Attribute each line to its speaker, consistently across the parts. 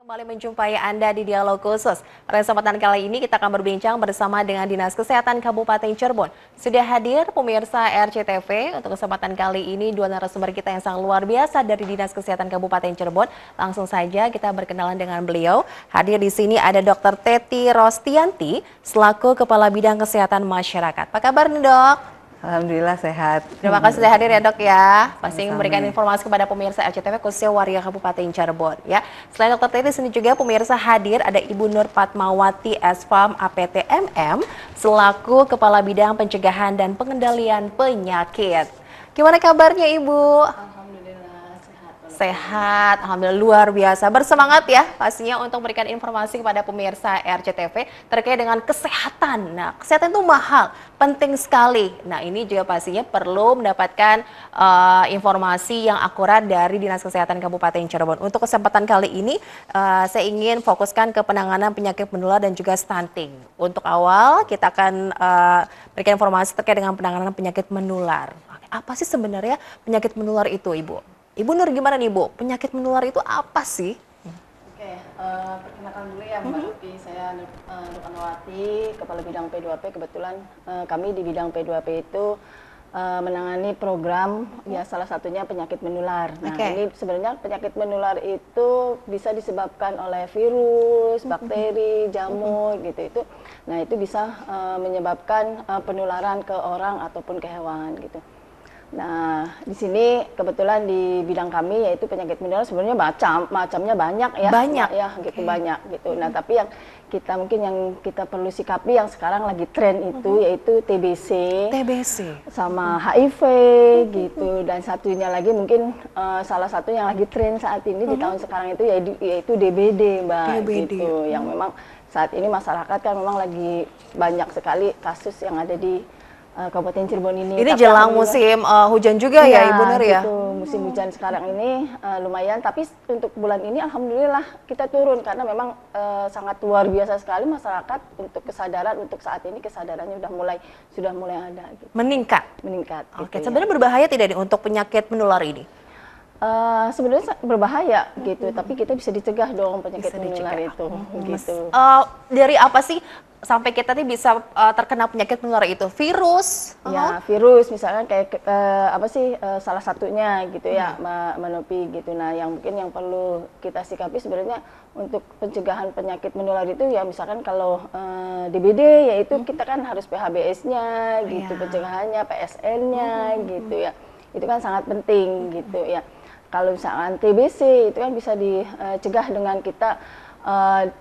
Speaker 1: Kembali menjumpai Anda di Dialog Khusus. Pada kesempatan kali ini kita akan berbincang bersama dengan Dinas Kesehatan Kabupaten Cirebon. Sudah hadir pemirsa RCTV. Untuk kesempatan kali ini dua narasumber kita yang sangat luar biasa dari Dinas Kesehatan Kabupaten Cirebon. Langsung saja kita berkenalan dengan beliau. Hadir di sini ada Dr. Teti Rostianti selaku Kepala Bidang Kesehatan Masyarakat. Apa kabar nih, Dok?
Speaker 2: Alhamdulillah sehat.
Speaker 1: Terima kasih sudah hadir ya, Dok ya. Pasti
Speaker 2: Sama-sama.
Speaker 1: memberikan informasi kepada pemirsa RCTV khususnya warga Kabupaten Cirebon ya. Selain Dr. Teti, sini juga pemirsa hadir ada Ibu Nur Fatmawati SPAM APTMM selaku Kepala Bidang Pencegahan dan Pengendalian Penyakit. Gimana kabarnya, Ibu? Sehat, alhamdulillah luar biasa. Bersemangat ya pastinya untuk memberikan informasi kepada pemirsa RCTV terkait dengan kesehatan. Nah, kesehatan itu mahal, penting sekali. Nah, ini juga pastinya perlu mendapatkan informasi yang akurat dari Dinas Kesehatan Kabupaten Cirebon. Untuk kesempatan kali ini, saya ingin fokuskan ke penanganan penyakit menular dan juga stunting. Untuk awal, kita akan berikan informasi terkait dengan penanganan penyakit menular. Apa sih sebenarnya penyakit menular itu, Ibu? Ibu Nur, gimana nih, Bu? Penyakit menular itu apa sih?
Speaker 2: Oke, perkenalkan dulu ya Mbak Lupi. Saya Nur Fatmawati, Kepala Bidang P2P. Kebetulan kami di bidang P2P itu menangani program ya salah satunya penyakit menular. Nah, ini sebenarnya penyakit menular itu bisa disebabkan oleh virus, bakteri, jamur gitu itu. Nah, itu bisa menyebabkan penularan ke orang ataupun ke hewan gitu. Nah, di sini kebetulan di bidang kami yaitu penyakit menular sebenarnya macamnya banyak ya.
Speaker 1: Banyak
Speaker 2: ya, gitu banyak gitu. Nah, tapi yang kita perlu sikapi yang sekarang lagi tren itu yaitu TBC. Sama HIV gitu, dan satunya lagi mungkin salah satu yang lagi tren saat ini di tahun sekarang itu yaitu DBD, Mbak. Gitu. Yang memang saat ini masyarakat kan memang lagi banyak sekali kasus yang ada di Kabupaten Cirebon ini.
Speaker 1: Ini jelang musim hujan juga ya, Ibu Nur ya?
Speaker 2: Gitu. Musim hujan sekarang ini lumayan, tapi untuk bulan ini alhamdulillah kita turun karena memang sangat luar biasa sekali masyarakat untuk kesadaran untuk saat ini kesadarannya sudah mulai ada. Gitu.
Speaker 1: Meningkat.
Speaker 2: Gitu,
Speaker 1: Oke, sebenarnya berbahaya tidak nih untuk penyakit menular ini?
Speaker 2: Sebenarnya berbahaya gitu, tapi kita bisa dicegah dong penyakit menular itu. Gitu.
Speaker 1: Dari apa sih sampai kita nih bisa terkena penyakit menular itu? Virus?
Speaker 2: Ya, virus misalkan kayak salah satunya gitu ya, Mbak Nopi gitu. Nah, yang mungkin yang perlu kita sikapi sebenarnya untuk pencegahan penyakit menular itu ya misalkan kalau DBD yaitu kita kan harus PHBS-nya gitu, pencegahannya, PSN-nya gitu ya. Itu kan sangat penting gitu ya. Kalau misalkan TBC itu kan bisa dicegah dengan kita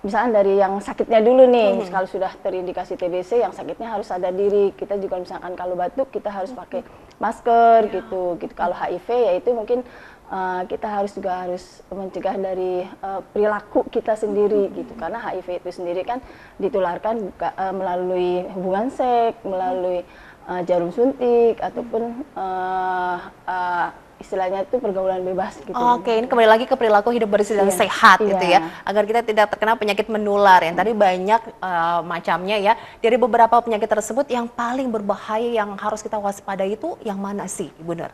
Speaker 2: misalkan dari yang sakitnya dulu nih. Kalau sudah terindikasi TBC yang sakitnya harus sadar diri. Kita juga misalkan kalau batuk kita harus pakai masker gitu. Kalau HIV ya itu mungkin kita harus mencegah dari perilaku kita sendiri gitu. Karena HIV itu sendiri kan ditularkan melalui hubungan seks, melalui jarum suntik ataupun istilahnya itu pergaulan bebas gitu.
Speaker 1: Oke, ini kembali lagi ke perilaku hidup bersih dan sehat gitu ya, agar kita tidak terkena penyakit menular yang tadi banyak macamnya ya. Dari beberapa penyakit tersebut yang paling berbahaya yang harus kita waspadai itu yang mana sih, Ibu Nur?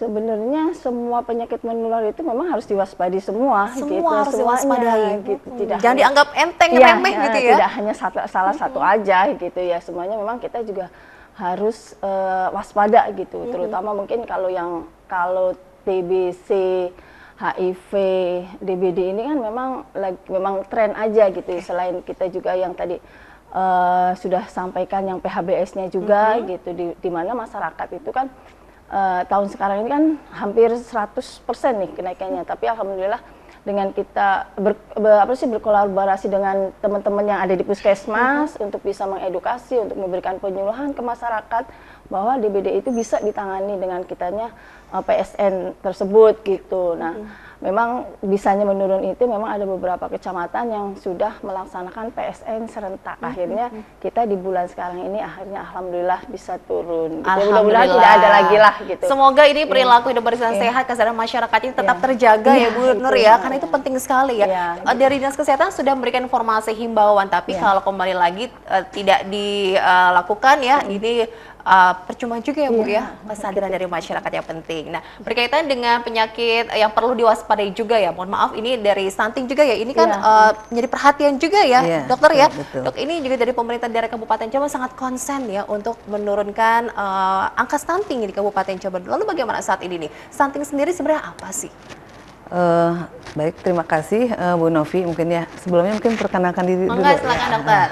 Speaker 2: Sebenarnya semua penyakit menular itu memang harus diwaspadai semua gitu.
Speaker 1: Harus diwaspadai.
Speaker 2: Gitu.
Speaker 1: Jangan dianggap enteng, remeh gitu ya.
Speaker 2: Tidak hanya salah satu aja gitu ya. Semuanya memang kita juga harus waspada gitu. Terutama mungkin kalau TBC, HIV, DBD ini kan memang tren aja gitu. Selain kita juga yang tadi sudah sampaikan yang PHBS-nya juga gitu, di mana masyarakat itu kan tahun sekarang ini kan hampir 100% nih kenaikannya. Tapi alhamdulillah dengan kita berkolaborasi dengan teman-teman yang ada di puskesmas untuk bisa mengedukasi, untuk memberikan penyuluhan ke masyarakat bahwa DBD itu bisa ditangani dengan kitanya PSN tersebut gitu. Nah, memang bisanya menurun itu memang ada beberapa kecamatan yang sudah melaksanakan PSN serentak. Akhirnya kita di bulan sekarang ini akhirnya alhamdulillah bisa turun. Gitu. Mudah-mudahan tidak ada lagi lah gitu.
Speaker 1: Semoga ini perilaku hidup bersih dan sehat kesadaran masyarakat ini tetap terjaga ya Bu Nur ya, karena itu penting sekali ya. Dari Dinas Kesehatan sudah memberikan informasi himbauan, tapi kalau kembali lagi tidak dilakukan ya, ini percuma juga ya Bu ya, kesadaran dari masyarakat yang penting. Nah, berkaitan dengan penyakit yang perlu diwaspadai juga ya, mohon maaf ini dari stunting juga ya, ini kan menjadi perhatian juga ya dokter ya.
Speaker 3: Betul.
Speaker 1: Dok, ini juga dari pemerintah daerah Kabupaten Cirebon sangat konsen ya untuk menurunkan angka stunting di Kabupaten Cirebon. Lalu bagaimana saat ini nih? Stunting sendiri sebenarnya apa sih?
Speaker 3: Baik, terima kasih Bu Novi. Mungkin ya sebelumnya mungkin perkenalkan diri dulu.
Speaker 1: Silakan dokter.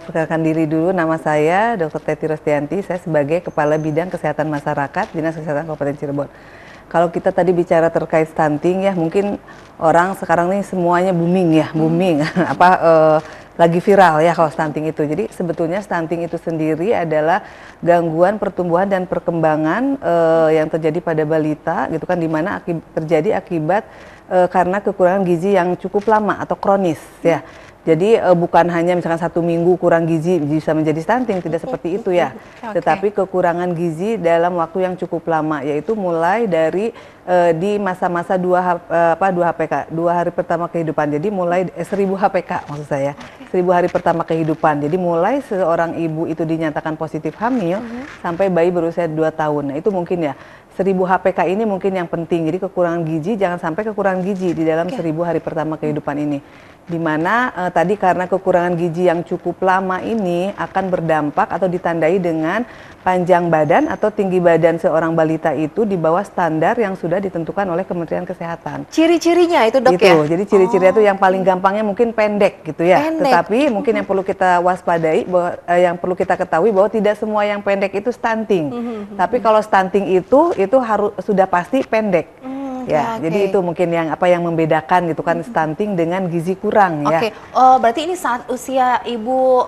Speaker 3: Perkenalkan diri dulu, nama saya Dr. Teti Rostianti. Saya sebagai Kepala Bidang Kesehatan Masyarakat Dinas Kesehatan Kabupaten Cirebon. Kalau kita tadi bicara terkait stunting ya, mungkin orang sekarang nih semuanya booming ya, booming. Lagi viral ya kalau stunting itu. Jadi sebetulnya stunting itu sendiri adalah gangguan pertumbuhan dan perkembangan yang terjadi pada balita gitu kan, di mana terjadi akibat karena kekurangan gizi yang cukup lama atau kronis ya. Jadi bukan hanya misalkan 1 minggu kurang gizi bisa menjadi stunting, tidak seperti itu ya. Tetapi kekurangan gizi dalam waktu yang cukup lama, yaitu mulai dari di masa-masa 2 HPK, 2 hari pertama kehidupan. Jadi mulai 1000 HPK maksud saya, 1000 hari pertama kehidupan. Jadi mulai seorang ibu itu dinyatakan positif hamil sampai bayi berusia 2 tahun. Nah itu mungkin ya 1000 HPK ini mungkin yang penting. Jadi kekurangan gizi, jangan sampai kekurangan gizi di dalam 1000 hari pertama kehidupan ini. Di mana tadi karena kekurangan gizi yang cukup lama ini akan berdampak atau ditandai dengan panjang badan atau tinggi badan seorang balita itu di bawah standar yang sudah ditentukan oleh Kementerian Kesehatan.
Speaker 1: Ciri-cirinya itu dok
Speaker 3: gitu,
Speaker 1: ya?
Speaker 3: Jadi ciri-cirinya itu yang paling gampangnya mungkin pendek gitu ya.
Speaker 1: Pendek.
Speaker 3: Tetapi mungkin yang perlu kita waspadai, yang perlu kita ketahui bahwa tidak semua yang pendek itu stunting. Tapi kalau stunting itu harus sudah pasti pendek. Jadi itu mungkin yang membedakan gitu kan stunting dengan gizi kurang ya.
Speaker 1: Berarti ini saat usia ibu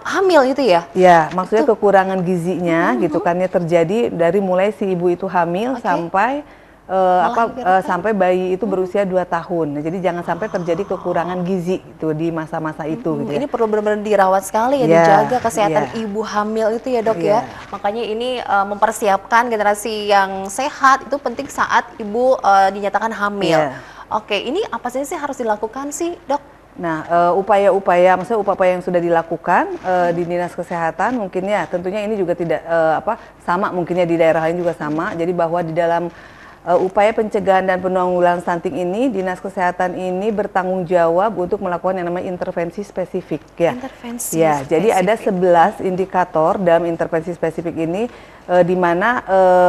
Speaker 1: hamil itu ya?
Speaker 3: Ya, maksudnya kekurangan gizinya gitu kan ya terjadi dari mulai si ibu itu hamil sampai sampai bayi itu berusia 2 tahun. Nah, jadi jangan sampai terjadi kekurangan gizi itu di masa-masa itu gitu ya.
Speaker 1: Ini perlu benar-benar dirawat sekali ya, dijaga kesehatan ibu hamil itu ya dok ya. Makanya ini mempersiapkan generasi yang sehat itu penting saat ibu dinyatakan hamil. Ini apa saja sih harus dilakukan sih dok?
Speaker 3: Nah, upaya-upaya yang sudah dilakukan di Dinas Kesehatan mungkin ya tentunya ini juga tidak sama, mungkinnya di daerah lain juga sama. Jadi bahwa di dalam upaya pencegahan dan penanggulangan stunting ini, Dinas Kesehatan ini bertanggung jawab untuk melakukan yang namanya intervensi spesifik ya.
Speaker 1: Intervensi
Speaker 3: spesifik. Jadi ada 11 indikator dalam intervensi spesifik ini di mana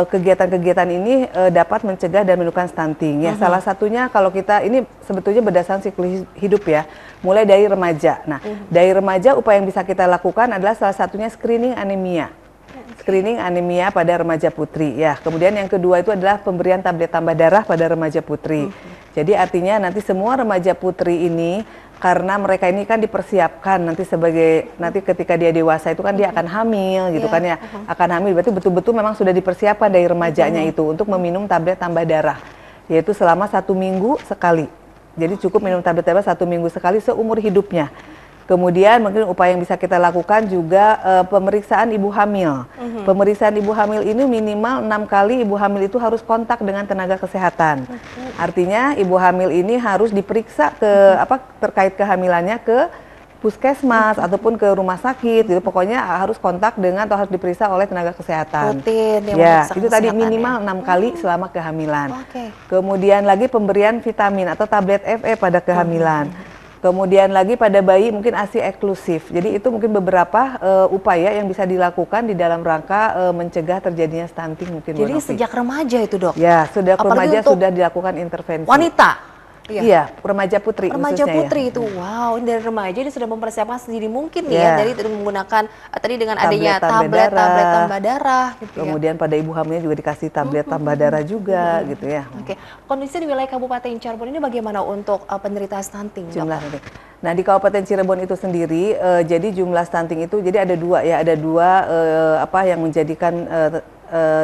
Speaker 3: kegiatan-kegiatan ini dapat mencegah dan menurunkan stunting ya. Salah satunya kalau kita ini sebetulnya berdasarkan siklus hidup ya, mulai dari remaja. Nah, dari remaja upaya yang bisa kita lakukan adalah salah satunya screening anemia. Screening anemia pada remaja putri ya. Kemudian yang kedua itu adalah pemberian tablet tambah darah pada remaja putri. Jadi artinya nanti semua remaja putri ini karena mereka ini kan dipersiapkan nanti ketika dia dewasa itu kan dia akan hamil gitu kan ya. Akan hamil berarti betul-betul memang sudah dipersiapkan dari remajanya itu untuk meminum tablet tambah darah. Yaitu selama 1 minggu sekali. Jadi cukup minum tablet darah 1 minggu sekali seumur hidupnya. Kemudian mungkin upaya yang bisa kita lakukan juga pemeriksaan ibu hamil. Pemeriksaan ibu hamil ini minimal 6 kali ibu hamil itu harus kontak dengan tenaga kesehatan. Artinya ibu hamil ini harus diperiksa terkait kehamilannya ke puskesmas ataupun ke rumah sakit gitu. Pokoknya harus kontak dengan atau harus diperiksa oleh tenaga kesehatan.
Speaker 1: Rutin
Speaker 3: ya, itu tadi minimal 6 kali selama kehamilan. Kemudian lagi pemberian vitamin atau tablet FE pada kehamilan. Kemudian lagi pada bayi mungkin ASI eksklusif. Jadi itu mungkin beberapa upaya yang bisa dilakukan di dalam rangka mencegah terjadinya stunting mungkin.
Speaker 1: Jadi sejak remaja itu dok?
Speaker 3: Ya, sudah remaja sudah dilakukan intervensi.
Speaker 1: Wanita?
Speaker 3: Iya, remaja putri.
Speaker 1: Remaja putri
Speaker 3: ya.
Speaker 1: itu, wow, dari remaja dia sudah mempersiapkan sendiri mungkin ya, dari menggunakan tadi dengan adanya tablet tambah darah gitu.
Speaker 3: Kemudian pada ibu hamilnya juga dikasih tablet tambah darah juga gitu ya.
Speaker 1: Kondisi di wilayah Kabupaten Cirebon ini bagaimana untuk penderita stunting?
Speaker 3: Jumlah Nah di Kabupaten Cirebon itu sendiri, jadi jumlah stunting itu jadi ada dua ya, ada dua yang menjadikan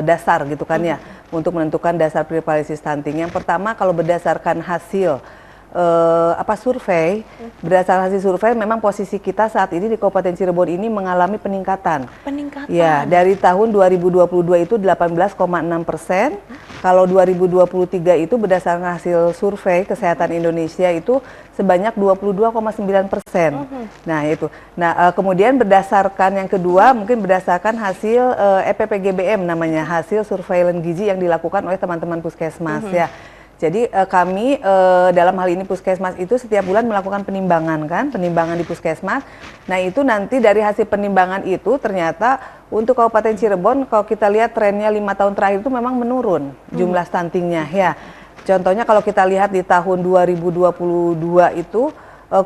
Speaker 3: dasar gitu kan ya untuk menentukan dasar prevalensi stunting. Yang pertama kalau berdasarkan hasil survei, berdasarkan hasil survei memang posisi kita saat ini di Kabupaten Cirebon ini mengalami peningkatan. Ya, dari tahun 2022 itu 18,6%. Kalau 2023 itu berdasarkan hasil survei Kesehatan Indonesia itu sebanyak 22,9%. Nah, itu. Nah, kemudian berdasarkan yang kedua mungkin berdasarkan hasil EPPGBM namanya, hasil surveillance gizi yang dilakukan oleh teman-teman puskesmas ya. Jadi kami dalam hal ini puskesmas itu setiap bulan melakukan penimbangan penimbangan di puskesmas. Nah itu nanti dari hasil penimbangan itu ternyata untuk Kabupaten Cirebon kalau kita lihat trennya 5 tahun terakhir itu memang menurun jumlah stuntingnya ya. Contohnya kalau kita lihat di tahun 2022 itu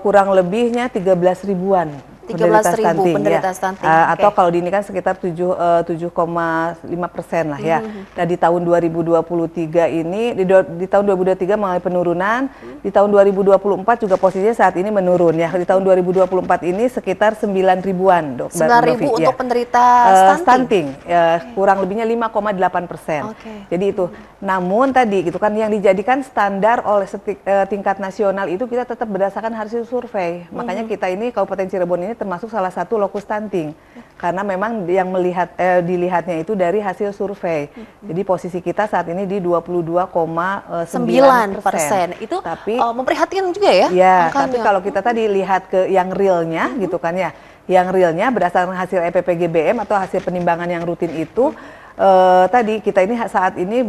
Speaker 3: kurang lebihnya 13 ribuan.
Speaker 1: 13.000 penderita stunting.
Speaker 3: Atau kalau di ini kan sekitar 7,5% lah ya. Nah di tahun 2023 ini, di tahun 2023 mengalami penurunan, di tahun 2024 juga posisinya saat ini menurun ya. Di tahun 2024 ini sekitar 9 ribuan.
Speaker 1: 9.000 untuk penderita stunting?
Speaker 3: Kurang lebihnya 5,8%. Jadi itu. Namun tadi gitu kan yang dijadikan standar oleh tingkat nasional itu kita tetap berdasarkan hasil survei. Makanya kita ini Kabupaten Cirebon ini termasuk salah satu lokus stunting karena memang yang dilihatnya itu dari hasil survei. Jadi posisi kita saat ini di 22,9%.
Speaker 1: Itu tapi memprihatinkan juga ya?
Speaker 3: Ya, tapi kalau kita tadi lihat ke yang realnya gitu kan ya, yang realnya berdasarkan hasil EPPGBM atau hasil penimbangan yang rutin itu tadi kita ini saat ini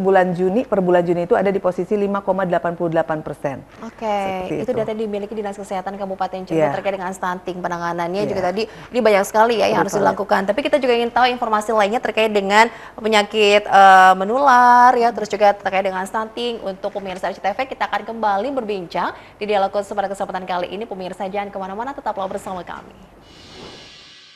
Speaker 3: per bulan Juni itu ada di posisi 5,88%.
Speaker 1: Itu data dimiliki Dinas Kesehatan Kabupaten Cirebon terkait dengan stunting. Penanganannya juga tadi ini banyak sekali ya yang harus dilakukan. Tapi kita juga ingin tahu informasi lainnya terkait dengan penyakit menular ya, terus juga terkait dengan stunting. Untuk pemirsa RCTV kita akan kembali berbincang di dialog khusus pada kesempatan kali ini. Pemirsa jangan kemana-mana, tetaplah bersama kami.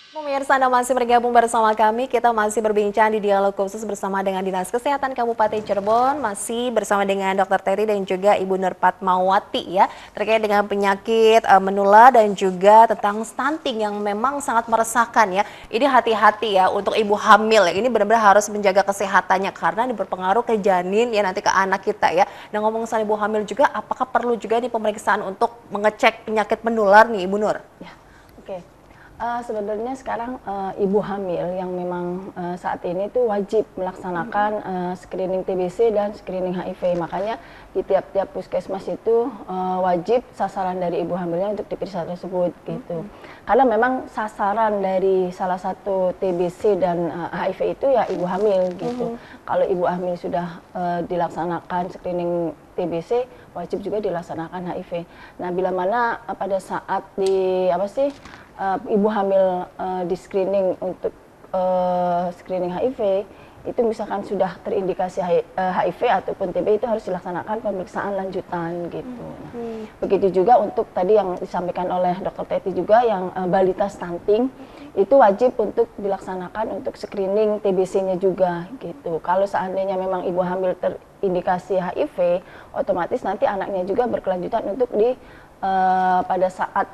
Speaker 1: Pemirsa, Anda masih bergabung bersama kami. Kita masih berbincang di dialog khusus bersama dengan Dinas Kesehatan Kabupaten Cirebon, masih bersama dengan Dr. Teti dan juga Ibu Nur Fatmawati ya, terkait dengan penyakit menular dan juga tentang stunting yang memang sangat meresahkan ya. Ini hati-hati ya untuk ibu hamil ya. Ini benar-benar harus menjaga kesehatannya karena ini berpengaruh ke janin ya, nanti ke anak kita ya. Dan ngomong soal ibu hamil juga, apakah perlu juga nih pemeriksaan untuk mengecek penyakit menular nih Ibu Nur?
Speaker 2: Ya, oke. Sebenarnya sekarang ibu hamil yang memang saat ini tuh wajib melaksanakan screening TBC dan screening HIV. Makanya di tiap-tiap puskesmas itu wajib sasaran dari ibu hamilnya untuk diperiksa tersebut gitu. Karena memang sasaran dari salah satu TBC dan HIV itu ya ibu hamil gitu. Kalau ibu hamil sudah dilaksanakan screening TBC, wajib juga dilaksanakan HIV. Nah, bila mana pada saat ibu hamil di screening untuk screening HIV itu misalkan sudah terindikasi HIV ataupun TB, itu harus dilaksanakan pemeriksaan lanjutan gitu. Nah, begitu juga untuk tadi yang disampaikan oleh Dr. Teti juga yang balita stunting itu wajib untuk dilaksanakan untuk screening TBC-nya juga gitu. Kalau seandainya memang ibu hamil terindikasi HIV, otomatis nanti anaknya juga berkelanjutan untuk pada saat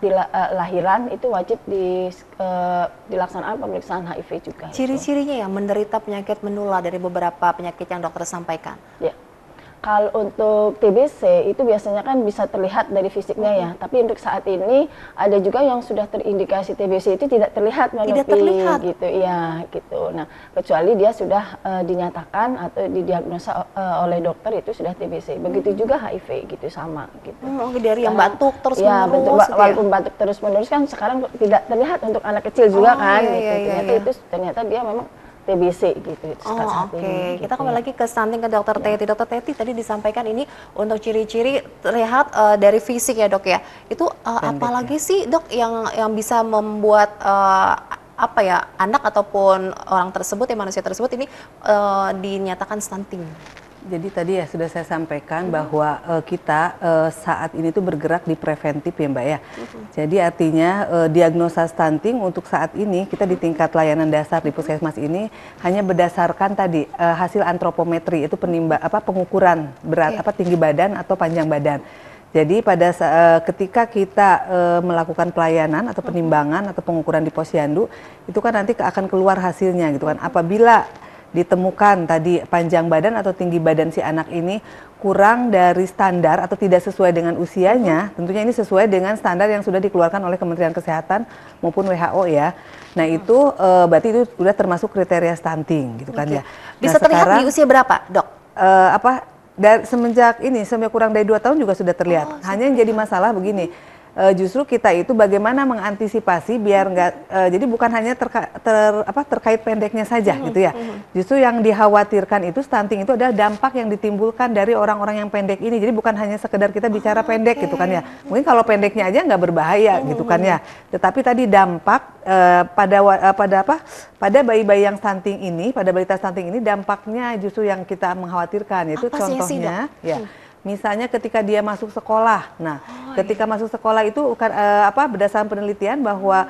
Speaker 2: lahiran itu wajib dilaksanakan pemeriksaan HIV juga.
Speaker 1: Ciri-cirinya ya menderita penyakit menular dari beberapa penyakit yang dokter sampaikan. Ya.
Speaker 2: Kalau untuk TBC itu biasanya kan bisa terlihat dari fisiknya ya, tapi untuk saat ini ada juga yang sudah terindikasi TBC itu tidak terlihat gitu, ya gitu. Nah, kecuali dia sudah dinyatakan atau didiagnosa oleh dokter itu sudah TBC. Begitu juga HIV gitu sama gitu.
Speaker 1: Dari yang batuk terus
Speaker 2: ya,
Speaker 1: menerus.
Speaker 2: Walaupun batuk terus menerus kan sekarang tidak terlihat untuk anak kecil juga kan. Gitu. Ternyata dia memang TBC gitu.
Speaker 1: Kita kembali lagi ke stunting ke Dokter Teti. Dokter Teti tadi disampaikan ini untuk ciri-ciri terlihat dari fisik ya dok ya. Itu apalagi sih dok yang bisa membuat anak ataupun orang tersebut ya, manusia tersebut ini dinyatakan stunting?
Speaker 3: Jadi tadi ya sudah saya sampaikan bahwa kita saat ini tuh bergerak di preventif ya Mbak ya. Jadi artinya diagnosa stunting untuk saat ini kita di tingkat layanan dasar di puskesmas ini hanya berdasarkan tadi hasil antropometri, itu pengukuran berat tinggi badan atau panjang badan. Jadi ketika kita melakukan pelayanan atau penimbangan atau pengukuran di posyandu itu kan nanti akan keluar hasilnya gitu kan. Apabila ditemukan tadi panjang badan atau tinggi badan si anak ini kurang dari standar atau tidak sesuai dengan usianya, tentunya ini sesuai dengan standar yang sudah dikeluarkan oleh Kementerian Kesehatan maupun WHO ya. Nah itu berarti itu sudah termasuk kriteria stunting gitu kan ya.
Speaker 1: Bisa
Speaker 3: Nah,
Speaker 1: terlihat
Speaker 3: sekarang,
Speaker 1: di usia berapa, Dok?
Speaker 3: semenjak ini sampai kurang dari 2 tahun juga sudah terlihat. Hanya yang jadi masalah begini. Justru kita itu bagaimana mengantisipasi biar nggak jadi bukan hanya terkait pendeknya saja gitu ya. Justru yang dikhawatirkan itu stunting itu adalah dampak yang ditimbulkan dari orang-orang yang pendek ini. Jadi bukan hanya sekedar kita bicara pendek gitu kan ya. Mungkin kalau pendeknya aja nggak berbahaya gitu kan ya. Tetapi tadi dampak pada bayi-bayi yang stunting ini, pada balita stunting ini dampaknya justru yang kita mengkhawatirkan. Yaitu contohnya ya. Misalnya ketika dia masuk sekolah, ketika masuk sekolah itu berdasarkan penelitian bahwa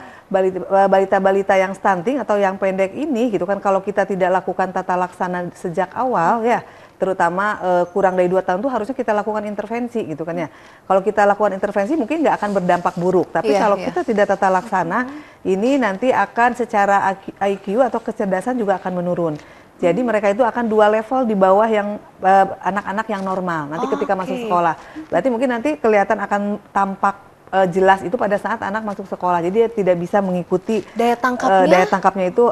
Speaker 3: balita-balita yang stunting atau yang pendek ini gitu kan, kalau kita tidak lakukan tata laksana sejak awal ya, terutama kurang dari 2 tahun tuh harusnya kita lakukan intervensi gitu kan ya. Kalau kita lakukan intervensi mungkin nggak akan berdampak buruk, tapi kalau kita tidak tata laksana, ini nanti akan secara IQ atau kecerdasan juga akan menurun. Jadi mereka itu akan 2 level di bawah yang anak-anak yang normal nanti ketika masuk sekolah. Berarti mungkin nanti kelihatan akan tampak jelas itu pada saat anak masuk sekolah. Jadi dia tidak bisa mengikuti
Speaker 1: daya tangkapnya
Speaker 3: itu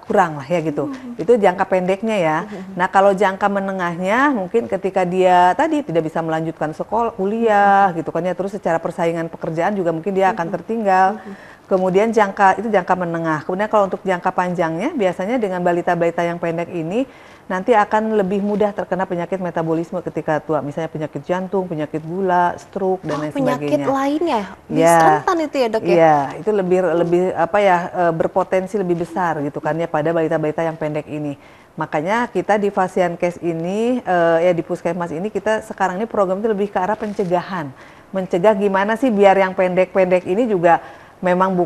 Speaker 3: kurang lah ya gitu. Itu jangka pendeknya ya. Nah kalau jangka menengahnya mungkin ketika dia tadi tidak bisa melanjutkan sekolah, kuliah gitu kan ya. Terus secara persaingan pekerjaan juga mungkin dia akan tertinggal. Kemudian itu jangka menengah. Kemudian kalau untuk jangka panjangnya biasanya dengan balita-balita yang pendek ini nanti akan lebih mudah terkena penyakit metabolisme ketika tua. Misalnya penyakit jantung, penyakit gula, stroke dan lain
Speaker 1: penyakit
Speaker 3: sebagainya.
Speaker 1: lainnya rentan itu ya, Dok ya?
Speaker 3: Iya, itu lebih berpotensi lebih besar gitu kan ya pada balita-balita yang pendek ini. Makanya kita di Fasiankes ini di Puskesmas ini kita sekarang ini program itu lebih ke arah pencegahan. Mencegah gimana sih biar yang pendek-pendek ini juga memang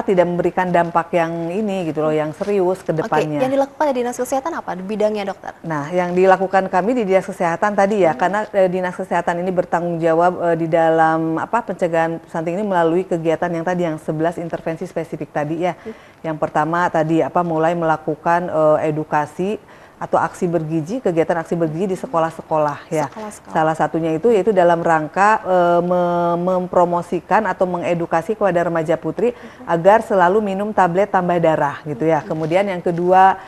Speaker 3: tidak memberikan dampak yang ini gitu loh, yang serius ke depannya.
Speaker 1: Yang dilakukan di Dinas Kesehatan apa di bidangnya, Dokter?
Speaker 3: Nah, yang dilakukan kami di Dinas Kesehatan tadi ya, karena Dinas Kesehatan ini bertanggung jawab di dalam pencegahan stunting ini melalui kegiatan yang tadi yang 11 intervensi spesifik tadi ya. Yang pertama tadi mulai melakukan edukasi atau aksi bergizi, kegiatan aksi bergizi di sekolah-sekolah ya. Salah satunya itu yaitu dalam rangka mempromosikan atau mengedukasi kepada remaja putri agar selalu minum tablet tambah darah gitu ya. Kemudian yang kedua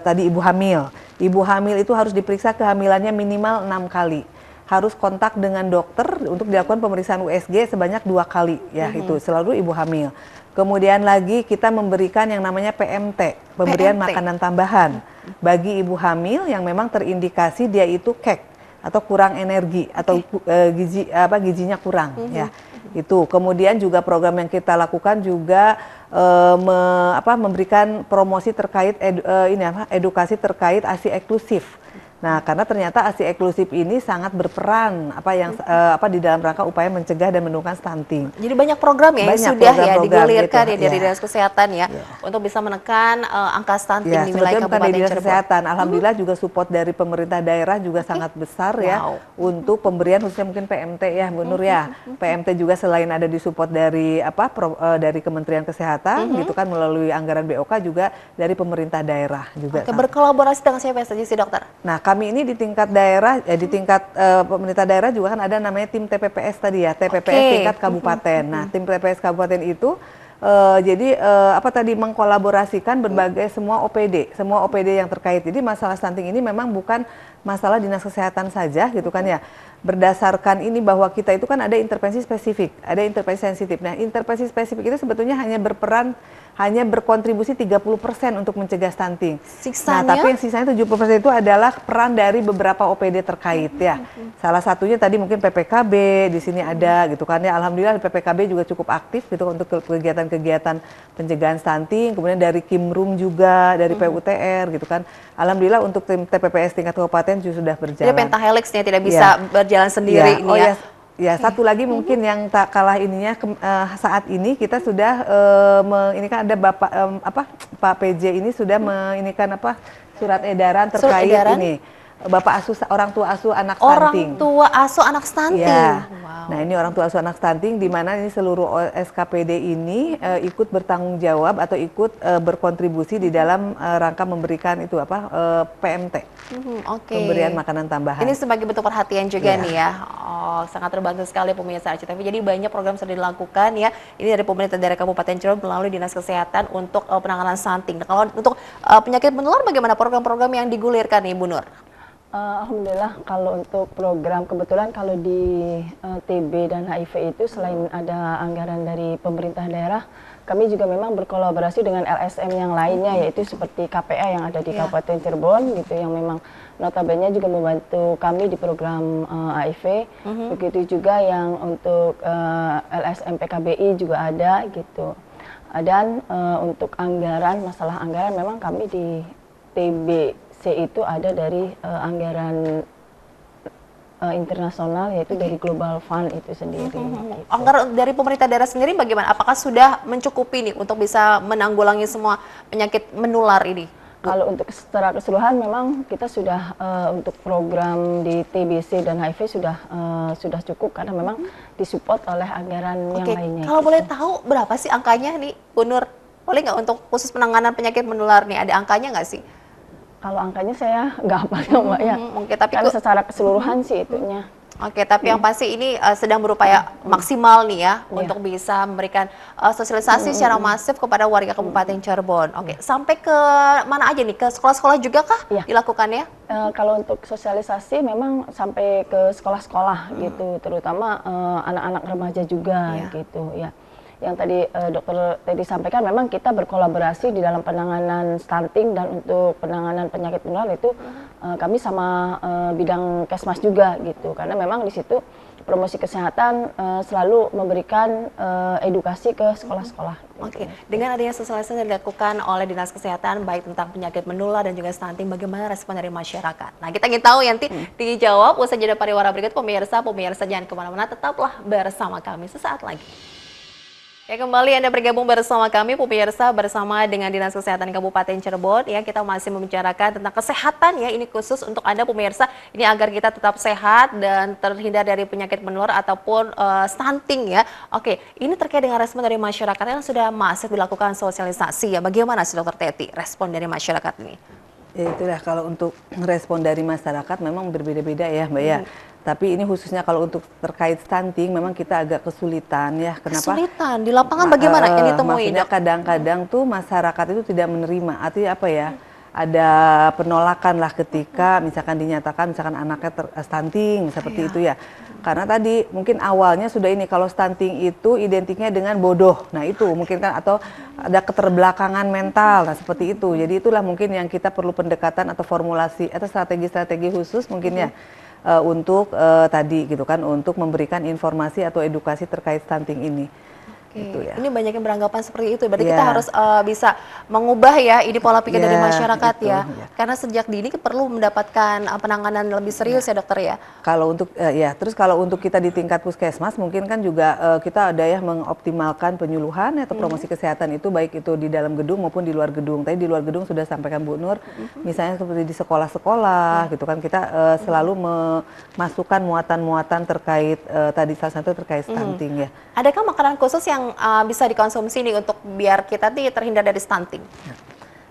Speaker 3: tadi ibu hamil. Ibu hamil itu harus diperiksa kehamilannya minimal 6 kali. Harus kontak dengan dokter untuk dilakukan pemeriksaan USG sebanyak 2 kali ya, itu selalu ibu hamil. Kemudian lagi kita memberikan yang namanya PMT, pemberian makanan tambahan bagi ibu hamil yang memang terindikasi dia itu kek atau kurang energi atau gizinya kurang ya. Itu. Kemudian juga program yang kita lakukan juga memberikan promosi terkait edukasi terkait ASI eksklusif. Nah, karena ternyata ASI eksklusif ini sangat berperan di dalam rangka upaya mencegah dan menurunkan stunting.
Speaker 1: Jadi banyak program ya yang sudah digulirkan
Speaker 3: gitu,
Speaker 1: dari Dinas Kesehatan ya untuk bisa menekan angka stunting di wilayah Kabupaten
Speaker 3: Dinas
Speaker 1: Cirebon.
Speaker 3: Kesehatan. Alhamdulillah juga support dari pemerintah daerah juga sangat besar ya untuk pemberian khususnya mungkin PMT ya, Bu Nur ya. PMT juga selain ada di support dari dari Kementerian Kesehatan gitu kan melalui anggaran BOK juga dari pemerintah daerah juga.
Speaker 1: Berkolaborasi dengan siapa saja sih, Dokter?
Speaker 3: Nah, kami ini di tingkat daerah, di tingkat pemerintah daerah juga kan ada namanya tim TPPS tadi ya, TPPS tingkat kabupaten. Nah, tim TPPS kabupaten itu mengkolaborasikan berbagai semua OPD yang terkait. Jadi masalah stunting ini memang bukan masalah Dinas Kesehatan saja gitu kan ya. Berdasarkan ini bahwa kita itu kan ada intervensi spesifik, ada intervensi sensitif. Nah, intervensi spesifik itu sebetulnya hanya berkontribusi 30% untuk mencegah stunting.
Speaker 1: Sisanya?
Speaker 3: Nah, tapi yang sisanya 70% itu adalah peran dari beberapa OPD terkait ya. Salah satunya tadi mungkin PPKB di sini ada gitu kan ya. Alhamdulillah PPKB juga cukup aktif gitu untuk kegiatan-kegiatan pencegahan stunting. Kemudian dari Kimrum juga, dari PUTR gitu kan. Alhamdulillah untuk tim TPPS tingkat kabupaten juga sudah berjalan.
Speaker 1: Jadi pentahelixnya tidak bisa berjalan sendiri ini ya.
Speaker 3: Ya, satu lagi mungkin yang tak kalah ininya saat ini kita sudah ini kan ada Pak PJ ini sudah menginikan surat edaran terkait ini Bapak asuh orang tua asuh anak stunting.
Speaker 1: Orang tua asuh anak stunting.
Speaker 3: Ya.
Speaker 1: Wow.
Speaker 3: Nah, ini orang tua asuh anak stunting di mana ini seluruh SKPD ini ikut bertanggung jawab atau ikut berkontribusi di dalam rangka memberikan itu PMT. Pemberian makanan tambahan.
Speaker 1: Ini sebagai bentuk perhatian juga
Speaker 3: Iya.
Speaker 1: nih ya. Oh, sangat terbantu sekali pemirsa RCTV. Jadi banyak program sudah dilakukan ya. Ini dari pemerintah daerah Kabupaten Cirebon melalui Dinas Kesehatan untuk penanganan stunting. Nah, kalau untuk penyakit menular bagaimana program-program yang digulirkan nih Bu Nur?
Speaker 2: Alhamdulillah kalau untuk program kebetulan kalau di TB dan HIV itu selain ada anggaran dari pemerintah daerah, kami juga memang berkolaborasi dengan LSM yang lainnya yaitu seperti KPA yang ada di Kabupaten Cirebon gitu yang memang notabene juga membantu kami di program HIV. Begitu juga yang untuk LSM PKBI juga ada gitu. Dan untuk anggaran masalah anggaran memang kami di TBC itu ada dari anggaran internasional yaitu dari Global Fund itu sendiri. Gitu.
Speaker 1: Anggaran dari pemerintah daerah sendiri bagaimana? Apakah sudah mencukupi nih untuk bisa menanggulangi semua penyakit menular ini?
Speaker 2: Kalau untuk secara keseluruhan memang kita sudah untuk program di TBC dan HIV sudah cukup karena memang disupport oleh anggaran yang lainnya.
Speaker 1: Kalau boleh tahu berapa sih angkanya nih Bu Nur? Boleh nggak untuk khusus penanganan penyakit menular nih ada angkanya nggak sih?
Speaker 2: Kalau angkanya saya nggak hafal ya Mbak ya.
Speaker 1: Oke, tapi
Speaker 2: karena secara keseluruhan sih itunya.
Speaker 1: Oke, tapi yang pasti ini sedang berupaya maksimal nih ya untuk bisa memberikan sosialisasi secara masif kepada warga Kabupaten Cirebon. Oke, sampai ke mana aja nih? Ke sekolah-sekolah juga kah dilakukannya?
Speaker 2: Kalau untuk sosialisasi memang sampai ke sekolah-sekolah gitu, terutama anak-anak remaja juga gitu ya. Yang tadi Dokter Teddy sampaikan memang kita berkolaborasi di dalam penanganan stunting dan untuk penanganan penyakit menular itu kami sama bidang Kesmas juga gitu karena memang di situ promosi kesehatan selalu memberikan edukasi ke sekolah-sekolah.
Speaker 1: Oke, dengan adanya sosialisasi yang dilakukan oleh Dinas Kesehatan baik tentang penyakit menular dan juga stunting, bagaimana respon dari masyarakat? Nah, kita ingin tahu nanti dijawab usai jeda pariwara berikut. Pemirsa jangan kemana-mana, tetaplah bersama kami sesaat lagi. Ya, kembali Anda bergabung bersama kami pemirsa bersama dengan Dinas Kesehatan Kabupaten Cirebon ya, kita masih membicarakan tentang kesehatan ya, ini khusus untuk Anda pemirsa ini agar kita tetap sehat dan terhindar dari penyakit menular ataupun stunting ya. Oke, ini terkait dengan respon dari masyarakat yang sudah masif dilakukan sosialisasi ya. Bagaimana sih Dokter Teti respon dari masyarakat ini?
Speaker 3: Ya itulah kalau untuk respon dari masyarakat memang berbeda-beda ya Mbak ya. Tapi ini khususnya kalau untuk terkait stunting memang kita agak kesulitan ya. Kenapa?
Speaker 1: Kesulitan di lapangan bagaimana yang ditemui?
Speaker 3: Maksudnya kadang-kadang tuh masyarakat itu tidak menerima. Artinya apa ya? Ada penolakan lah ketika misalkan dinyatakan misalkan anaknya stunting seperti itu ya. Karena tadi mungkin awalnya sudah ini kalau stunting itu identiknya dengan bodoh. Nah itu mungkin kan atau ada keterbelakangan mental. Nah seperti itu. Jadi itulah mungkin yang kita perlu pendekatan atau formulasi atau strategi-strategi khusus mungkin ya. Untuk tadi gitu kan untuk memberikan informasi atau edukasi terkait stunting ini. Gitu ya.
Speaker 1: Ini banyak yang beranggapan seperti itu. Berarti kita harus bisa mengubah ya ini pola pikir dari masyarakat gitu, ya. Karena sejak dini perlu mendapatkan penanganan lebih serius ya dokter ya.
Speaker 3: Kalau untuk terus kalau untuk kita di tingkat puskesmas mungkin kan juga kita ada ya mengoptimalkan penyuluhan atau promosi kesehatan itu baik itu di dalam gedung maupun di luar gedung. Tadi di luar gedung sudah sampaikan Bu Nur, misalnya seperti di sekolah-sekolah gitu kan kita selalu memasukkan muatan-muatan terkait tadi salah satu terkait stunting ya.
Speaker 1: Adakah makanan khusus yang bisa dikonsumsi nih untuk biar kita terhindar dari stunting?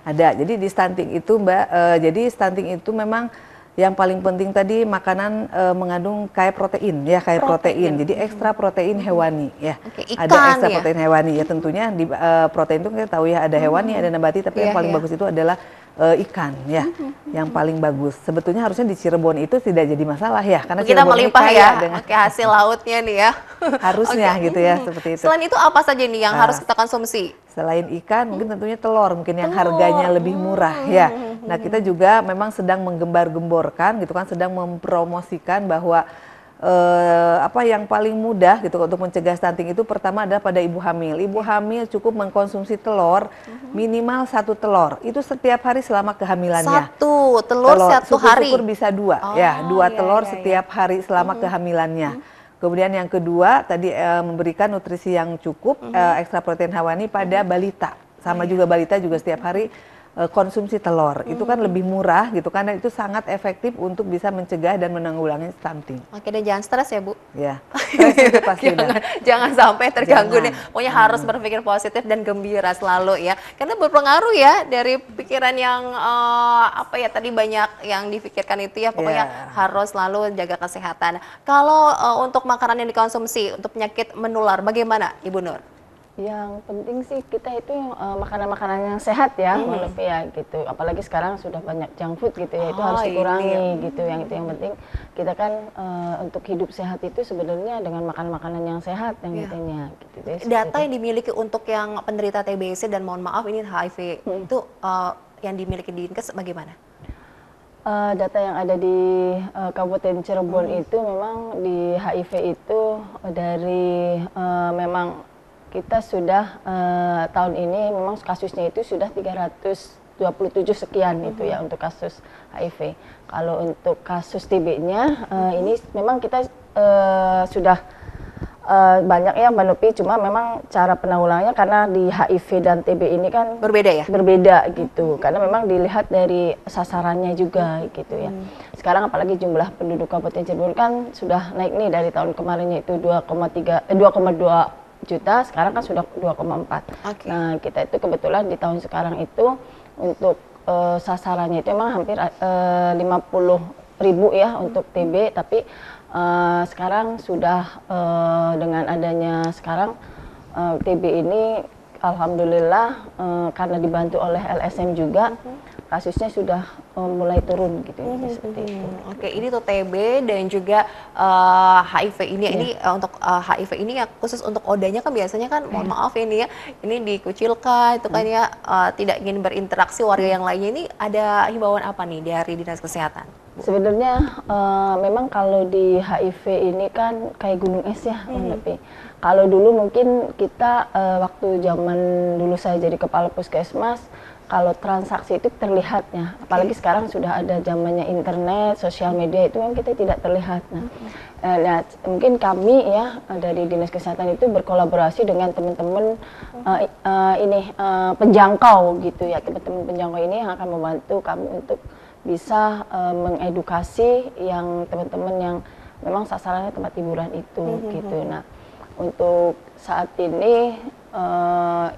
Speaker 3: Ada. Jadi di stunting itu Mbak, jadi stunting itu memang yang paling penting tadi makanan mengandung kaya protein ya, kaya protein. Jadi ekstra protein hewani ya.
Speaker 1: Ikan,
Speaker 3: ada ekstra protein hewani ya tentunya di protein itu kita tahu ya ada hewani, ada nabati tapi yang paling bagus itu adalah ikan ya, yang paling bagus. Sebetulnya harusnya di Cirebon itu tidak jadi masalah ya, karena
Speaker 1: kita
Speaker 3: Cirebon
Speaker 1: melimpah
Speaker 3: kaya
Speaker 1: ya,
Speaker 3: dengan
Speaker 1: hasil lautnya nih ya.
Speaker 3: Harusnya gitu ya, seperti itu.
Speaker 1: Selain itu apa saja nih yang harus kita konsumsi?
Speaker 3: Selain ikan, mungkin tentunya telur, mungkin yang harganya lebih murah ya. Nah kita juga memang sedang menggembar-gemborkan gitu kan, sedang mempromosikan bahwa apa yang paling mudah gitu untuk mencegah stunting itu pertama adalah pada ibu hamil. Ibu hamil cukup mengkonsumsi telur minimal 1 telur itu setiap hari selama kehamilannya.
Speaker 1: 1 telur 1 hari.
Speaker 3: Syukur bisa 2 ya, 2 telur setiap hari selama kehamilannya. Kemudian yang kedua tadi memberikan nutrisi yang cukup ekstra protein hewani pada balita. Sama juga balita juga setiap hari konsumsi telur. Itu kan lebih murah gitu kan, dan itu sangat efektif untuk bisa mencegah dan menanggulangi stunting.
Speaker 1: Oke, dan jangan stres ya Bu.
Speaker 3: Ya, stres itu pasti
Speaker 1: Jangan sampai terganggu
Speaker 3: Jangan.
Speaker 1: nih. Pokoknya harus berpikir positif dan gembira selalu ya. Karena berpengaruh ya dari pikiran yang apa ya tadi banyak yang difikirkan itu ya. Pokoknya harus selalu jaga kesehatan. Kalau untuk makanan yang dikonsumsi untuk penyakit menular bagaimana Ibu Nur?
Speaker 2: Yang penting sih kita itu makanan-makanan yang sehat ya, menurut ya gitu. Apalagi sekarang sudah banyak junk food gitu ya, itu harus dikurangi gitu. Yang itu yang penting kita kan untuk hidup sehat itu sebenarnya dengan makan makanan yang sehat yang intinya gitu.
Speaker 1: Data yang dimiliki untuk yang penderita TBC dan mohon maaf ini HIV itu yang dimiliki di Dinkes bagaimana?
Speaker 2: Data yang ada di Kabupaten Cirebon itu memang di HIV itu dari memang kita sudah tahun ini memang kasusnya itu sudah 327 sekian itu ya untuk kasus HIV. Kalau untuk kasus TB-nya ini memang kita sudah banyak ya Mbak Nopi, cuma memang cara penanggulangannya karena di HIV dan TB ini kan
Speaker 1: berbeda ya?
Speaker 2: Berbeda gitu, karena memang dilihat dari sasarannya juga gitu ya. Sekarang apalagi jumlah penduduk Kabupaten Cirebon kan sudah naik nih dari tahun kemarinnya itu 2,2 juta, sekarang kan sudah 2,4. Nah kita itu kebetulan di tahun sekarang itu untuk sasarannya itu memang hampir 50.000 ya untuk TB, tapi sekarang sudah dengan adanya sekarang TB ini alhamdulillah karena dibantu oleh LSM juga kasusnya sudah mulai turun gitu seperti itu.
Speaker 1: Oke, ini tuh TB dan juga HIV ini untuk HIV ini ya khusus untuk odanya kan biasanya kan mohon maaf ini ya ini dikucilkan itu kan ya tidak ingin berinteraksi warga yang lainnya. Ini ada himbauan apa nih dari Dinas Kesehatan?
Speaker 2: Sebenarnya memang kalau di HIV ini kan kayak gunung es ya, kalau dulu mungkin kita waktu zaman dulu saya jadi kepala puskesmas, kalau transaksi itu terlihatnya, apalagi sekarang sudah ada zamannya internet, sosial media itu memang kita tidak terlihat. Nah, mungkin kami ya dari Dinas Kesehatan itu berkolaborasi dengan teman-teman penjangkau gitu ya, teman-teman penjangkau ini yang akan membantu kami untuk bisa mengedukasi yang teman-teman yang memang sasarannya tempat hiburan itu gitu. Nah, untuk saat ini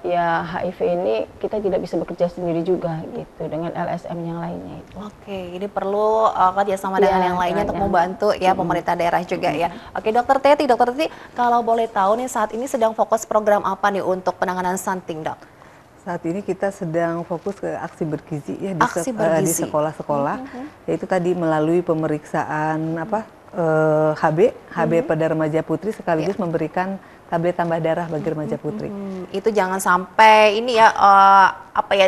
Speaker 2: ya HIV ini kita tidak bisa bekerja sendiri juga gitu dengan LSM yang lainnya itu.
Speaker 1: Oke, ini perlu kerjasama dengan yang lainnya untuk membantu ya pemerintah daerah juga ya. Oke, Dokter Teti, kalau boleh tahu nih saat ini sedang fokus program apa nih untuk penanganan stunting, Dok?
Speaker 3: Saat ini kita sedang fokus ke aksi bergizi ya di sekolah-sekolah, yaitu tadi melalui pemeriksaan HB pada remaja putri sekaligus memberikan tablet tambah darah bagi remaja putri.
Speaker 1: Itu jangan sampai ini ya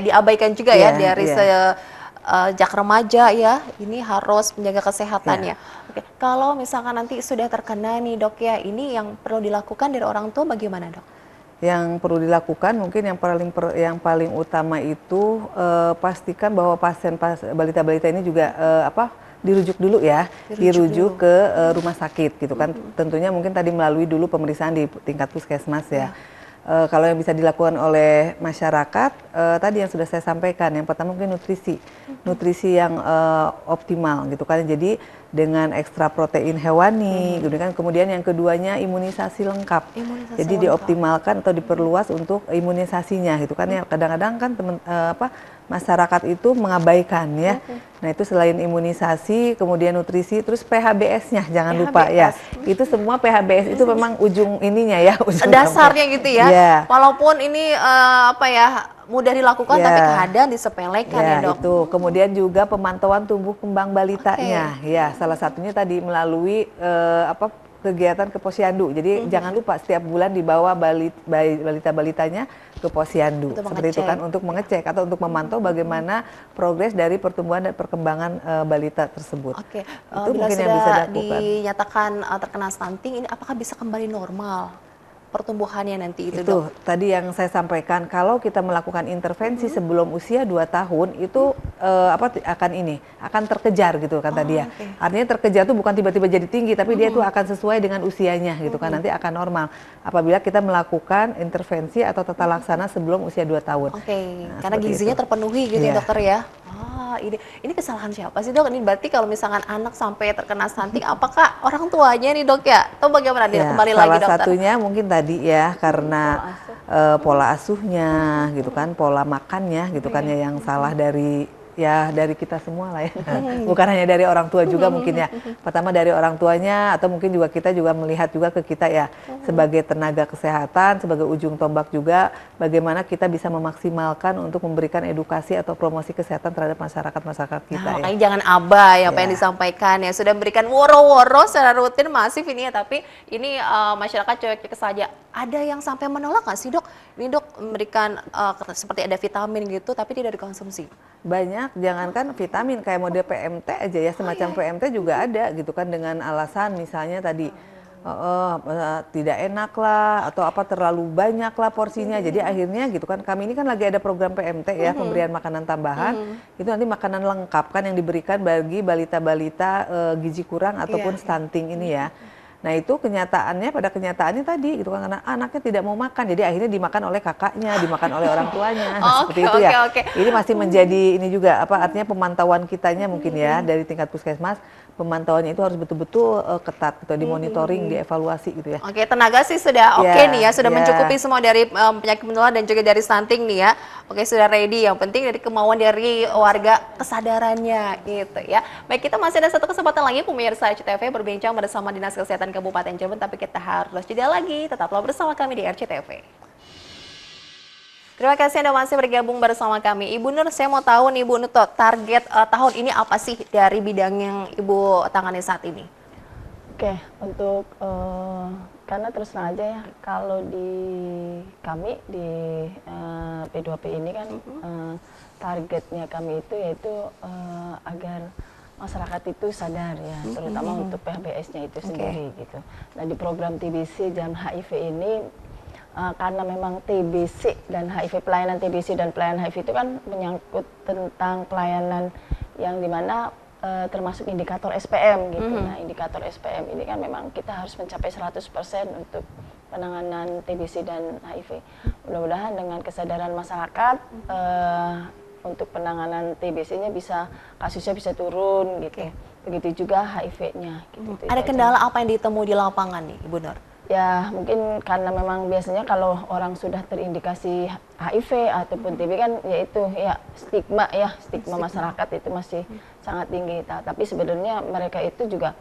Speaker 1: diabaikan juga ya dari sejak remaja ya. Ini harus menjaga kesehatannya. Oke, kalau misalkan nanti sudah terkena nih Dok ya, ini yang perlu dilakukan dari orang tua bagaimana Dok?
Speaker 3: Yang perlu dilakukan mungkin yang paling utama itu pastikan bahwa balita-balita ini juga dirujuk dulu ya, dirujuk ke rumah sakit gitu kan. Tentunya mungkin tadi melalui dulu pemeriksaan di tingkat puskesmas ya. Kalau yang bisa dilakukan oleh masyarakat, tadi yang sudah saya sampaikan, yang pertama mungkin nutrisi yang optimal gitu kan. Jadi dengan ekstra protein hewani, gitu kan. Kemudian yang keduanya imunisasi lengkap. Jadi dioptimalkan atau diperluas untuk imunisasinya gitu kan ya. Kadang-kadang kan masyarakat itu mengabaikan ya. Nah itu selain imunisasi, kemudian nutrisi, terus PHBS-nya jangan lupa ya. Itu semua PHBS itu memang ujung ininya ya.
Speaker 1: Dasarnya gitu ya. Walaupun ini mudah dilakukan tapi kadang disepelekan ya Dok.
Speaker 3: Itu. Kemudian juga pemantauan tumbuh kembang balitanya. Ya, salah satunya tadi melalui kegiatan ke posyandu. Jadi jangan lupa setiap bulan dibawa balita-balitanya ke posyandu. Seperti itu kan untuk mengecek atau untuk memantau bagaimana progres dari pertumbuhan dan perkembangan balita tersebut.
Speaker 1: Oke.
Speaker 3: Itu
Speaker 1: Bila
Speaker 3: mungkin
Speaker 1: sudah
Speaker 3: yang bisa dilakukan.
Speaker 1: dinyatakan terkena stunting ini apakah bisa kembali normal? pertumbuhannya nanti itu,
Speaker 3: Itu
Speaker 1: Dok?
Speaker 3: tadi yang saya sampaikan, kalau kita melakukan intervensi sebelum usia 2 tahun itu akan terkejar gitu kan tadi ya.
Speaker 1: Oke.
Speaker 3: Artinya terkejar tuh bukan tiba-tiba jadi tinggi, tapi dia tuh akan sesuai dengan usianya gitu kan, nanti akan normal apabila kita melakukan intervensi atau tata laksana sebelum usia 2 tahun.
Speaker 1: Oke,
Speaker 3: Nah,
Speaker 1: karena
Speaker 3: seperti
Speaker 1: gizinya
Speaker 3: itu.
Speaker 1: terpenuhi gitu ya
Speaker 3: Iya.
Speaker 1: dokter ya. Ah, ini kesalahan siapa sih dok? Ini berarti kalau misalkan anak sampai terkena stunting, apakah orang tuanya nih dok ya? Atau bagaimana nih?
Speaker 3: Ya,
Speaker 1: Kembali
Speaker 3: salah
Speaker 1: lagi dokter.
Speaker 3: satunya mungkin tadi ya karena pola asuhnya gitu kan, pola makannya gitu kan ya yang salah dari kita semua lah ya. Bukan hanya dari orang tua juga mungkin ya. Pertama dari orang tuanya atau mungkin juga kita juga melihat juga ke kita ya sebagai tenaga kesehatan, sebagai ujung tombak juga bagaimana kita bisa memaksimalkan untuk memberikan edukasi atau promosi kesehatan terhadap masyarakat kita
Speaker 1: Nah,
Speaker 3: ya.
Speaker 1: makanya jangan abai apa yang
Speaker 3: Ya.
Speaker 1: disampaikan ya. Sudah memberikan woro-woro secara rutin masif ini ya, tapi ini masyarakat cuek-cuek saja. Ada yang sampai menolak nggak sih dok? Ini dok memberikan seperti ada vitamin gitu, tapi tidak dikonsumsi.
Speaker 3: Banyak, jangankan vitamin kayak mode PMT aja ya, semacam PMT juga ada gitu kan dengan alasan misalnya tadi tidak enak lah atau apa terlalu banyak lah porsinya. Jadi akhirnya gitu kan kami ini kan lagi ada program PMT ya, pemberian makanan tambahan. Itu nanti makanan lengkap kan yang diberikan bagi balita-balita gizi kurang ataupun stunting ini ya. Nah itu pada kenyataannya tadi gitu kan karena anaknya tidak mau makan, jadi akhirnya dimakan oleh kakaknya, dimakan oleh orang tuanya. Nah, seperti itu ya.
Speaker 1: Oke.
Speaker 3: Ini masih menjadi ini juga artinya pemantauan kitanya mungkin ya dari tingkat puskesmas, pemantauannya itu harus betul-betul ketat gitu, dimonitoring, dievaluasi gitu ya.
Speaker 1: Oke, tenaga sih sudah oke
Speaker 3: Ya,
Speaker 1: nih ya, sudah
Speaker 3: ya.
Speaker 1: mencukupi semua dari penyakit menular dan juga dari stunting nih ya. Oke, sudah ready. Yang penting dari kemauan dari warga, kesadarannya gitu ya. Baik, kita masih ada satu kesempatan lagi pemirsa RCTV berbincang bersama Dinas Kesehatan Kabupaten Cirebon, tapi kita harus jeda lagi. Tetaplah bersama kami di RCTV. Terima kasih Anda masih bergabung bersama kami. Ibu Nur, saya mau tahu nih Ibu Nur, target tahun ini apa sih dari bidang yang Ibu tangani saat ini?
Speaker 2: Oke, untuk karena terus terang aja ya, kalau di kami di P2P ini kan targetnya kami itu yaitu agar masyarakat itu sadar ya, terutama untuk PHBS-nya itu sendiri gitu. Nah di program TBC dan HIV ini karena memang TBC dan HIV, pelayanan TBC dan pelayanan HIV itu kan menyangkut tentang pelayanan yang dimana termasuk indikator SPM gitu. Nah, indikator SPM ini kan memang kita harus mencapai 100% untuk penanganan TBC dan HIV. Mudah-mudahan dengan kesadaran masyarakat untuk penanganan TBC-nya kasusnya bisa turun gitu. Begitu juga HIV-nya gitu.
Speaker 1: Ada kendala apa yang ditemui di lapangan nih, Ibu Nur?
Speaker 2: Ya mungkin karena memang biasanya kalau orang sudah terindikasi HIV ataupun TB kan yaitu ya stigma masyarakat itu masih sangat tinggi. Tapi sebenarnya mereka itu juga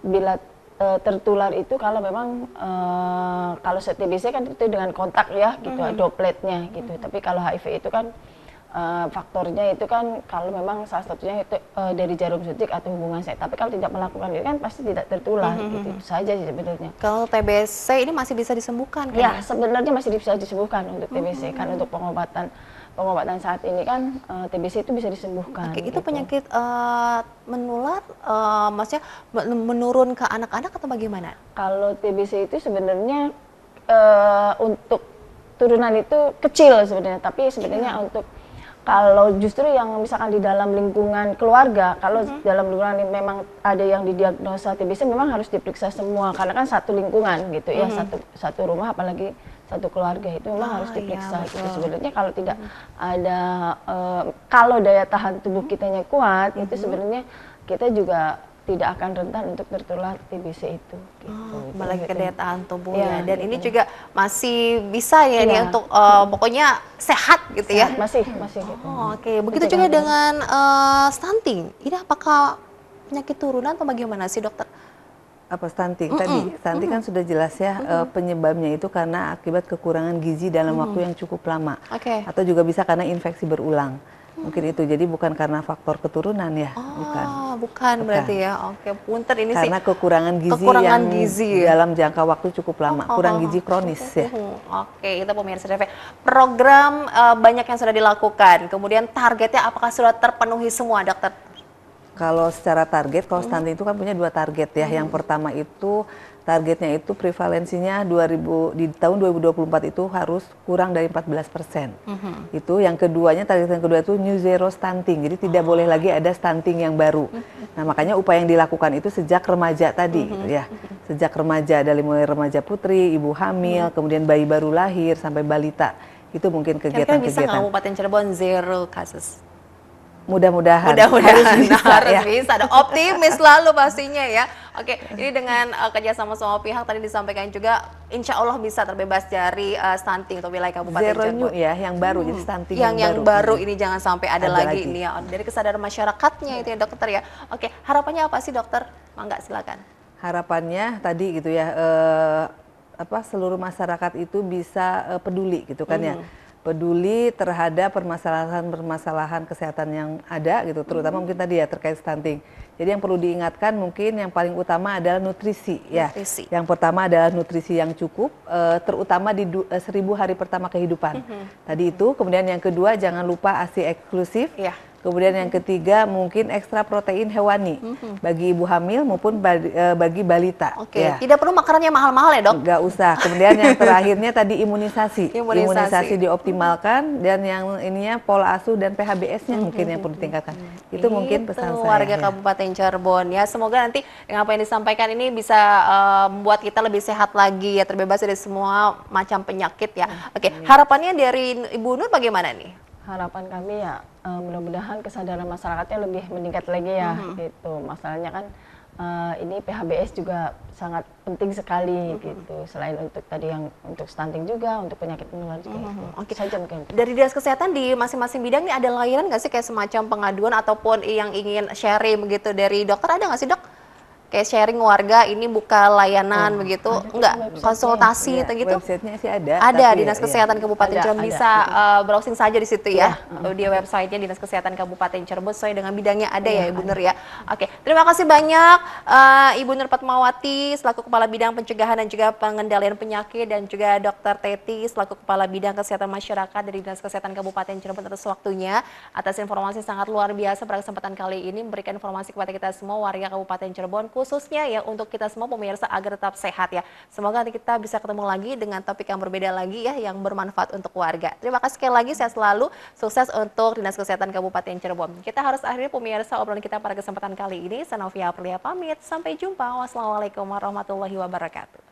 Speaker 2: bila tertular itu kalau memang kalau TBC kan itu dengan kontak ya gitu, dropletnya gitu. Tapi kalau HIV itu kan faktornya itu kan kalau memang salah satunya itu dari jarum suntik atau hubungan seks. Tapi kalau tidak melakukan itu kan pasti tidak tertular gitu. Itu saja sih sebenarnya.
Speaker 1: Kalau TBC ini masih bisa disembuhkan kan?
Speaker 2: Ya, sebenarnya masih bisa disembuhkan untuk TBC kan untuk pengobatan saat ini kan TBC itu bisa disembuhkan.
Speaker 1: Oke, itu
Speaker 2: gitu.
Speaker 1: penyakit menular maksudnya menurun ke anak-anak atau bagaimana?
Speaker 2: Kalau TBC itu sebenarnya untuk turunan itu kecil sebenarnya, tapi sebenarnya untuk kalau justru yang misalkan di dalam lingkungan keluarga, kalau dalam lingkungan ini memang ada yang didiagnosa TBC memang harus diperiksa semua karena kan satu lingkungan gitu ya, satu rumah apalagi satu keluarga itu memang harus diperiksa gitu. Sebenarnya kalau tidak ada kalau daya tahan tubuh kitanya kuat itu sebenarnya kita juga tidak akan rentan untuk tertular TBC itu. Gitu.
Speaker 1: Kembali ke daya tahan tubuhnya.
Speaker 2: Ya,
Speaker 1: Dan
Speaker 2: gitu.
Speaker 1: ini juga masih bisa ya nih untuk pokoknya sehat gitu ya.
Speaker 2: Masih gitu.
Speaker 1: Oh, oke, begitu juga dengan stunting. Ini apakah penyakit turunan atau bagaimana sih dokter?
Speaker 3: Apa stunting tadi? Stunting kan sudah jelas ya penyebabnya itu karena akibat kekurangan gizi dalam waktu yang cukup lama.
Speaker 1: Oke.
Speaker 3: Atau juga bisa karena infeksi berulang. Mungkin itu. Jadi bukan karena faktor keturunan ya,
Speaker 1: Bukan berarti ya. Oke, punten ini sih.
Speaker 3: karena kekurangan gizi yang dalam jangka waktu cukup lama, kurang gizi kronis ya.
Speaker 1: Oke, itu pemirsa TV. Program banyak yang sudah dilakukan. Kemudian targetnya apakah sudah terpenuhi semua, dokter?
Speaker 3: Kalau secara target, kalau stunting itu kan punya 2 target ya. Yang pertama itu targetnya itu prevalensinya di tahun 2024 itu harus kurang dari 14%. Itu yang keduanya, target yang kedua itu new zero stunting. Jadi tidak boleh lagi ada stunting yang baru. Nah, makanya upaya yang dilakukan itu sejak remaja tadi gitu ya. Sejak remaja, dari mulai remaja putri, ibu hamil, kemudian bayi baru lahir sampai balita. Itu mungkin
Speaker 1: Kira-kira bisa nggak
Speaker 3: kegiatan-kegiatan.
Speaker 1: Kabupaten Cirebon zero kasus?
Speaker 3: Mudah-mudahan
Speaker 1: Mudah-mudahan
Speaker 3: harus bisa, ya.
Speaker 1: bisa. Ada optimis selalu pastinya ya. Oke, ini dengan kerjasama semua pihak tadi disampaikan juga, insya Allah bisa terbebas dari stunting untuk wilayah Kabupaten
Speaker 3: Zero
Speaker 1: Cirebon.
Speaker 3: new ya, yang baru, jadi stunting
Speaker 1: Yang baru ini jangan sampai ada
Speaker 3: Ada
Speaker 1: lagi
Speaker 3: lagi.
Speaker 1: ini ya, dari kesadaran masyarakatnya itu ya dokter ya. Oke, harapannya apa sih dokter? Mangga silakan.
Speaker 3: Harapannya tadi gitu ya, seluruh masyarakat itu bisa peduli gitu kan ya, peduli terhadap permasalahan-permasalahan kesehatan yang ada gitu, terutama mungkin tadi ya terkait stunting. Jadi yang perlu diingatkan mungkin yang paling utama adalah nutrisi ya.
Speaker 1: Nutrisi.
Speaker 3: Yang pertama adalah nutrisi yang cukup, terutama di 1000 hari pertama kehidupan. Tadi itu, kemudian yang kedua jangan lupa ASI eksklusif.
Speaker 1: Iya.
Speaker 3: Kemudian yang ketiga mungkin ekstra protein hewani bagi ibu hamil maupun bagi balita.
Speaker 1: Oke,
Speaker 3: Ya.
Speaker 1: tidak perlu makanannya mahal-mahal ya dok?
Speaker 3: Nggak usah. Kemudian yang terakhirnya tadi imunisasi.
Speaker 1: Imunisasi.
Speaker 3: Dioptimalkan, dan yang ininya pola asuh dan PHBS-nya mungkin yang perlu ditingkatkan. Itu mungkin pesan saya.
Speaker 1: Warga
Speaker 3: ya.
Speaker 1: Kabupaten Cirebon ya. Semoga nanti dengan apa yang disampaikan ini bisa membuat kita lebih sehat lagi ya, terbebas dari semua macam penyakit ya. Oke, harapannya dari Ibu Nur bagaimana nih?
Speaker 2: Harapan kami ya mudah-mudahan kesadaran masyarakatnya lebih meningkat lagi ya. Gitu. Masalahnya kan ini PHBS juga sangat penting sekali gitu. Selain untuk tadi yang untuk stunting juga, untuk penyakit menular juga.
Speaker 1: Oke.
Speaker 2: Saja mungkin.
Speaker 1: Dari Dinas Kesehatan di masing-masing bidang nih ada layanan nggak sih kayak semacam pengaduan ataupun yang ingin sharing begitu dari dokter, ada nggak sih dok? Kayak sharing warga ini buka layanan begitu, enggak konsultasi
Speaker 3: Ya,
Speaker 1: atau gitu?
Speaker 3: websitenya sih ada.
Speaker 1: Ada
Speaker 3: tapi
Speaker 1: Dinas
Speaker 3: ya,
Speaker 1: Kesehatan Kabupaten
Speaker 2: Ada,
Speaker 1: Cirebon,
Speaker 2: ada.
Speaker 1: bisa browsing saja di situ ya. Di websitenya Dinas Kesehatan Kabupaten Cirebon sesuai dengan bidangnya ada ya Ibu Nur ya. Oke, terima kasih banyak Ibu Nur Fatmawati selaku Kepala Bidang Pencegahan dan juga Pengendalian Penyakit, dan juga Dr. Teti selaku Kepala Bidang Kesehatan Masyarakat dari Dinas Kesehatan Kabupaten Cirebon atas waktunya, atas informasi sangat luar biasa pada kesempatan kali ini memberikan informasi kepada kita semua warga Kabupaten Cirebon, khususnya ya untuk kita semua pemirsa agar tetap sehat ya. Semoga nanti kita bisa ketemu lagi dengan topik yang berbeda lagi ya, yang bermanfaat untuk warga. Terima kasih sekali lagi, sehat selalu, sukses untuk Dinas Kesehatan Kabupaten Cirebon. Kita harus akhiri pemirsa obrolan kita pada kesempatan kali ini. Saya Novia Aprilia pamit, sampai jumpa. Wassalamualaikum warahmatullahi wabarakatuh.